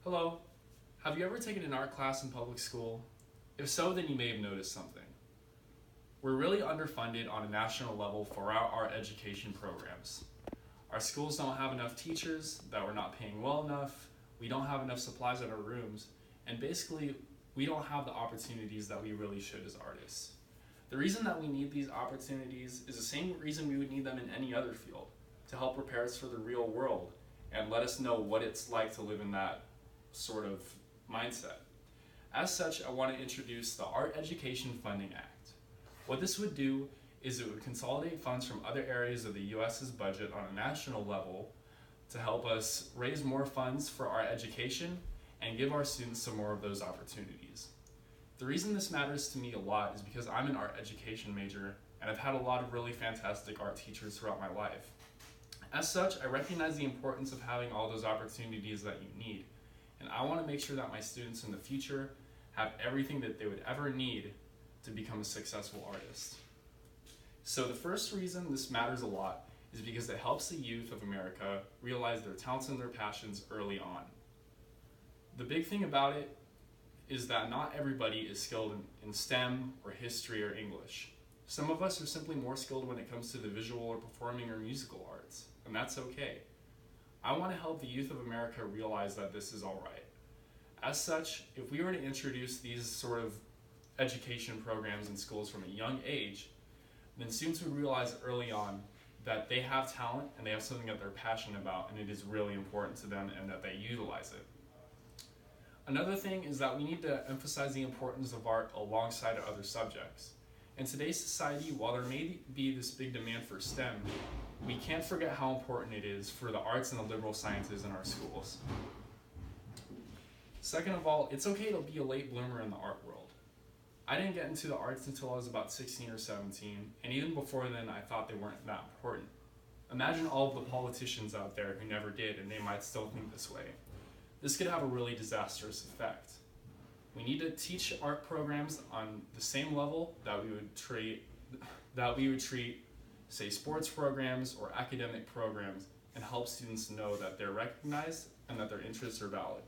Hello. Have you ever taken an art class in public school? If so, then you may have noticed something. We're really underfunded on a national level for our art education programs. Our schools don't have enough teachers, that we're not paying well enough, we don't have enough supplies in our rooms, and basically, we don't have the opportunities that we really should as artists. The reason that we need these opportunities is the same reason we would need them in any other field, to help prepare us for the real world and let us know what it's like to live in that sort of mindset. As such, I want to introduce the Art Education Funding Act. What this would do is it would consolidate funds from other areas of the US's budget on a national level to help us raise more funds for art education and give our students some more of those opportunities. The reason this matters to me a lot is because I'm an art education major and I've had a lot of really fantastic art teachers throughout my life. As such, I recognize the importance of having all those opportunities that you need, and I want to make sure that my students in the future have everything that they would ever need to become a successful artist. So the first reason this matters a lot is because it helps the youth of America realize their talents and their passions early on. The big thing about it is that not everybody is skilled in STEM or history or English. Some of us are simply more skilled when it comes to the visual or performing or musical arts, and that's okay. I want to help the youth of America realize that this is all right. As such, if we were to introduce these sort of education programs in schools from a young age, then students would realize early on that they have talent and they have something that they're passionate about, and it is really important to them and that they utilize it. Another thing is that we need to emphasize the importance of art alongside other subjects. In today's society, while there may be this big demand for STEM, we can't forget how important it is for the arts and the liberal sciences in our schools. Second of all, it's okay to be a late bloomer in the art world. I didn't get into the arts until I was about 16 or 17, and even before then I thought they weren't that important. Imagine all of the politicians out there who never did, and they might still think this way. This could have a really disastrous effect. We need to teach art programs on the same level that we would treat, say, sports programs or academic programs, and help students know that they're recognized and that their interests are valid.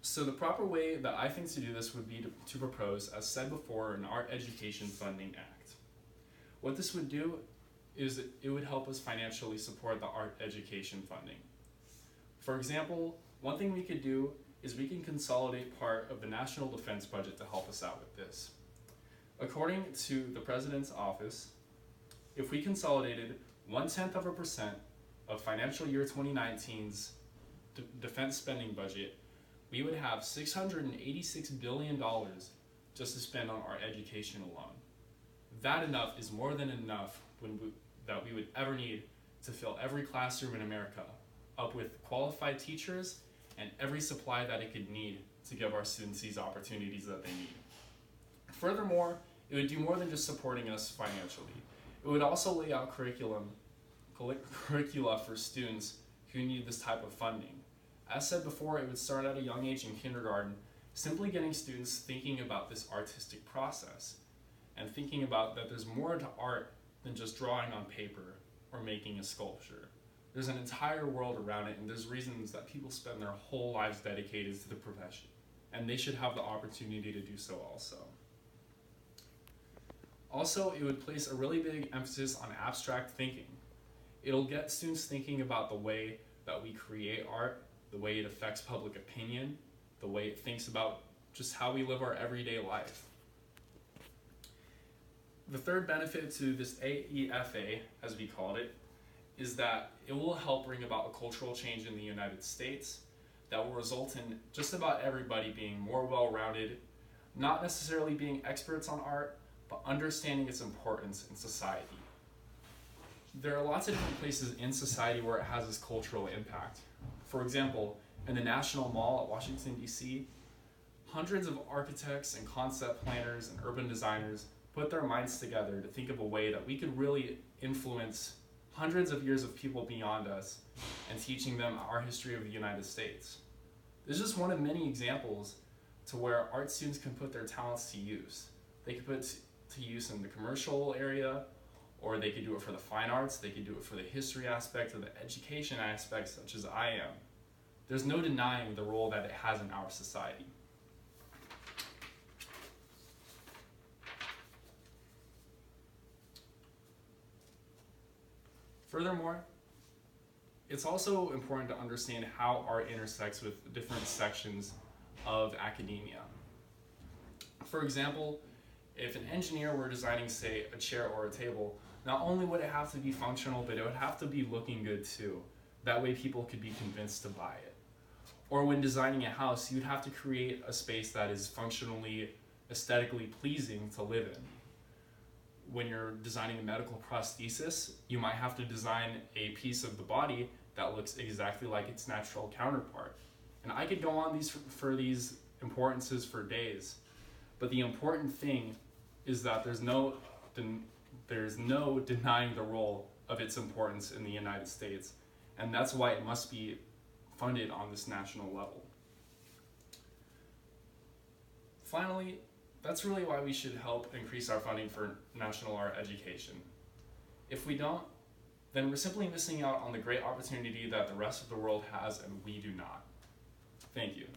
So the proper way that I think to do this would be to propose, as said before, an Art Education Funding Act. What this would do is it would help us financially support the art education funding. For example, one thing we could do is we can consolidate part of the national defense budget to help us out with this. According to the President's office, if we consolidated 0.1% of financial year 2019's defense spending budget, we would have $686 billion just to spend on our education alone. That enough is more than enough that we would ever need to fill every classroom in America up with qualified teachers and every supply that it could need to give our students these opportunities that they need. Furthermore, it would do more than just supporting us financially. It would also lay out curricula for students who need this type of funding. As said before, it would start at a young age in kindergarten, simply getting students thinking about this artistic process and thinking about that there's more to art than just drawing on paper or making a sculpture. There's an entire world around it, and there's reasons that people spend their whole lives dedicated to the profession, and they should have the opportunity to do so also. Also, it would place a really big emphasis on abstract thinking. It'll get students thinking about the way that we create art, the way it affects public opinion, the way it thinks about just how we live our everyday life. The third benefit to this AEFA, as we called it, is that it will help bring about a cultural change in the United States that will result in just about everybody being more well-rounded, not necessarily being experts on art, but understanding its importance in society. There are lots of different places in society where it has this cultural impact. For example, in the National Mall at Washington, D.C., hundreds of architects and concept planners and urban designers put their minds together to think of a way that we could really influence hundreds of years of people beyond us and teaching them our history of the United States. This is just one of many examples to where art students can put their talents to use. They could put to use in the commercial area, or they could do it for the fine arts, they could do it for the history aspect or the education aspect, such as I am. there's no denying the role that it has in our society. Furthermore, it's also important to understand how art intersects with different sections of academia. For example, if an engineer were designing, say, a chair or a table, not only would it have to be functional, but it would have to be looking good too. That way people could be convinced to buy it. Or when designing a house, you'd have to create a space that is functionally, aesthetically pleasing to live in. When you're designing a medical prosthesis, you might have to design a piece of the body that looks exactly like its natural counterpart. And I could go on for these importances for days, but the important thing is that there's no denying the role of its importance in the United States, and that's why it must be funded on this national level. Finally, that's really why we should help increase our funding for national art education. If we don't, then we're simply missing out on the great opportunity that the rest of the world has and we do not. Thank you.